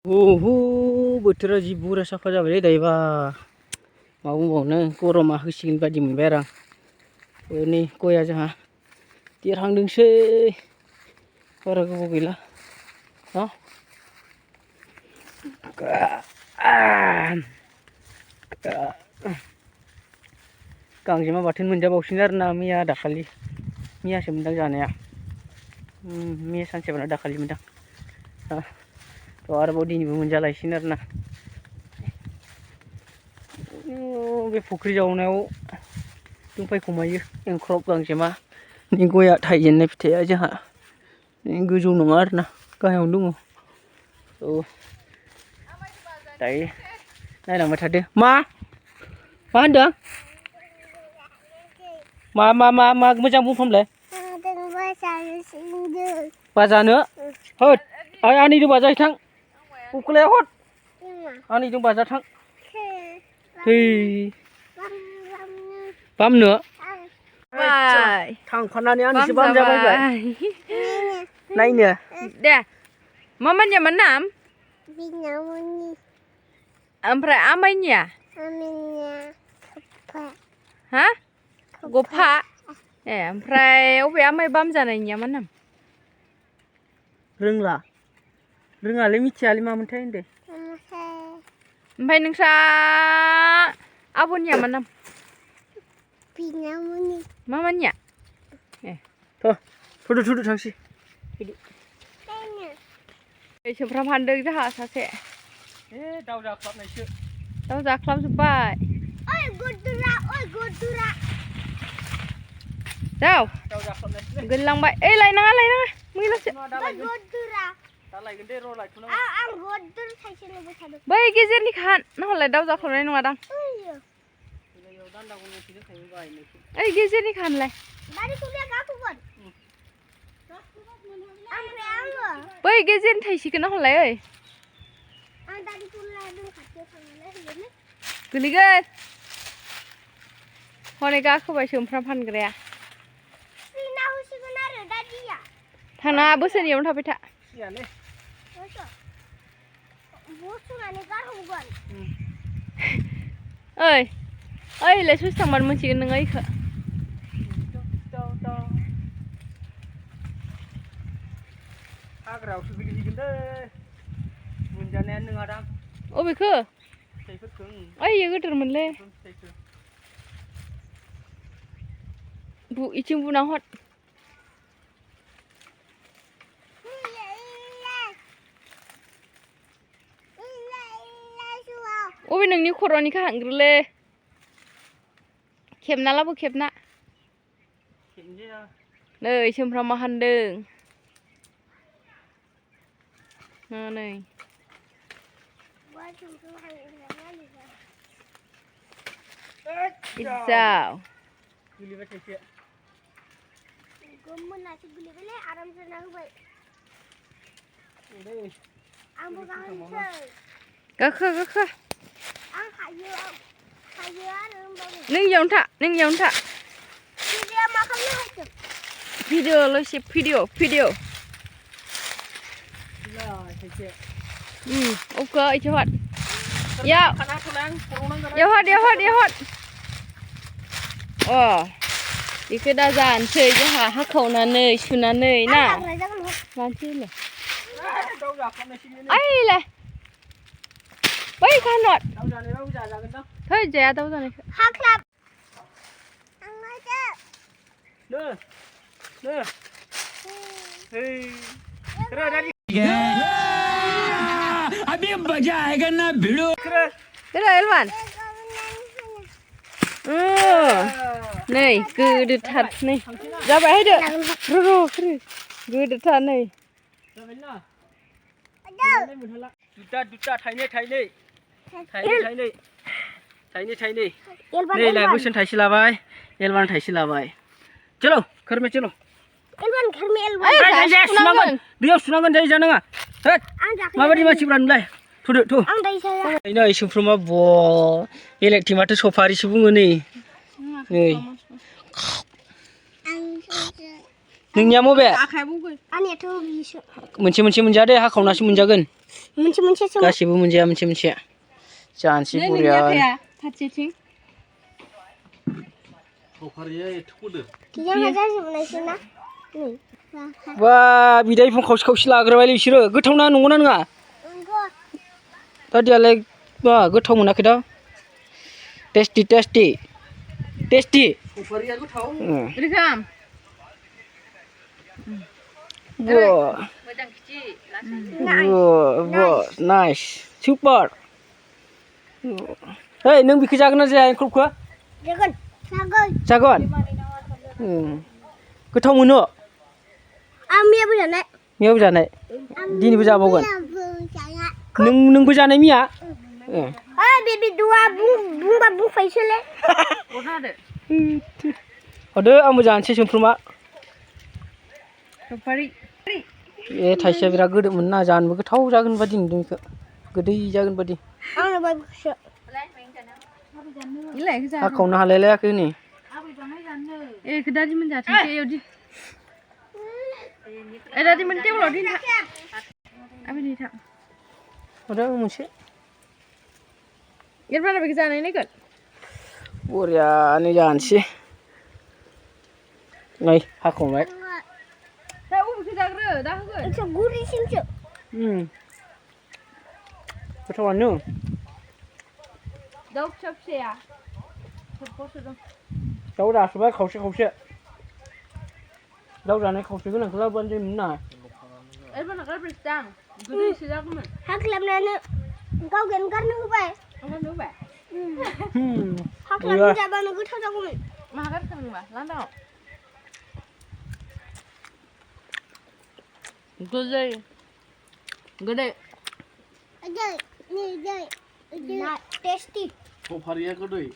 बोथोरा जि बुरा साफा जाबायलै दायोबा मा बुंबावनो गरमा होसिगोन बायदि मोनबाय आरो आं नै गया जोंहा देरहांदोंसै बारा गोबाव गैला गांजेमा बाथोन मोनजाबावसिगोन आरोना मैया दाखालि मैयासो मोनदां जानाया मैया सानसेबानो दाखालि मोनदां आरोबाव दिनैबो मोनजालायसिगोन आरोना बे फुख्रि जावनायाव दंफायखोमायो एंख्रब गांजेमा नि गया थाइजेननाय फिथाइया जोंहा गोजौ नङा आरोना गाहायावनो दङ दायो नायलांबाय थादो मा होनदों मा मोजां बुंफामलाय बाजानो होद आनैजों बाजाहैथां उखलायाव हद आनैजों बाजाथां थै बामनो थांफानानै आनैसो बाम जाबाय नायनो दे मामानियामोन नाम ओमफ्राय आमाइनिया हा गफा ए ओमफ्राय अबे आमाइ बाम जानायनिया मा नाम रोङालै मिथियालै मामोनथाय होनदो ओमफ्राय नोंस्रा आब'निया मा नाम मामानिया ए थुदो थांसै सोमफ्राम हानदों जोंहा सासे दाउ जाख्लाबनायसो दाउ जाख्लाबजोब्बाय दाउ गोलैलांबाय ओइ लायनाङा मैलासो बै गेजेरनिखौ हान नहले दाउ जाख्लाबनाय नङादां ओइ गेजेरनिखौ हानलाय बै गेजेरनि थाइसेखौ नहले ओइ गोलैगोन हनै गाखोबाय सोमफ्राम फानग्राया थांनाङा बोसोरनियावनो थाबाय था ओइलाय ससे थांबानो मोनसिगोन नोङो ओइखौ हाग्रायावसो गोलैहैगोन दै मोनजानायानो नङादां अबेखौ ओइयो गोदोरमोनलै इथिं बुना हर अबे नोंनि खर'निखौ हानग्रोलै खेबना लाबो खेबना नै सोमफ्रामा हानदों नै इजाव गाखो नों इयावनो था भिडिअ सेब भिडिअ अखा इथिं हर याव हर बेखौ दा जानोसै जोंहा हाखावनानै सुनानै ना मानसि ओइलाय बै खानर थै जाया दाउ जानायखौ अभी मजा आएगा ना भिड़ो एलमान नै गोदोथार नै जाबाय हायदो गोदोथार नै दुटा थाइनै नै बोसोन थाइसे लाबाय एलबान थाइसे लाबाय चलो घर में चलो दैयाव सुनांगोन जायो जानाङा माबायदि मानसिफ्रा नुलाय थुदो नै सोमफ्रोमा बेलेगथिं माथो सफारिसो बुङो नै नोंनिया मबे मोनसे मोनजा दे हाखावनासो मोनजागोन मोनसे गासिबो मोनजाया मोनसे जानोसै नै बरिया नोंनि आखाया फारसेथिं सफारिया एथ'खौदो किया जाजोबनायसो ना नै बा बिदायफोर खावसे लाग्रोबायलै बिसोरो गोथावना नंगौना नङा दादियालाय बा गोथाव मोनाखै दा टेस्टि सफारिया गोथाव रोखोम मोजां खिथि नाइस सुपार ओइ नों बेखौ जागोन ना जाया एंखुरखौ जागोन गोथाव मोनो आं मैयाबो जानाय मियाबो जानाय दिनैबो जाबावगोन नोंबो जानाय मिया ओइ बे बिदुआ बुंबा बुंफायसोलै गरना होदो हरदो आंबो जानोसै समफ्रुमा सफारि ए थाइसेया बिराद गोदैमोन ना जानोबो गोथाव जागोन बादि नुदों बेखौ गोदै जागोन बादि आंनो बायबोसो इलाय जा हाखावनो हालायलायाखै नै ए दादि मोन जाथोंसै एवदि ए दादि मोन टेबलाव दिन था आबै नै था हरदो आं मोनसे एरबाना बेखौ जानाय नायगोन बरियानो जानोसै नै हाखावबाय दा अबेखौ जाग्रो दा होगोन एसे गुरैसिनसो गोथावानो दाउ फिसा फिसाया सोबख'सो दं दाउ जासोबाय खावसे दाउ जानाय खावसे गोनांखौ लाबोबानो जायोमोन ना एरबाना गारबायसो दां गोदैसो जागौमोन हाख्लाबनानै गावगेन गारनो होबाय ओंखायनो होबाय हाख्लाबनानै जाबानो गोथाव जागौमोन मा गारखो नोंबा लांदाङाव गोदै टेस्टि सफारिया गोदै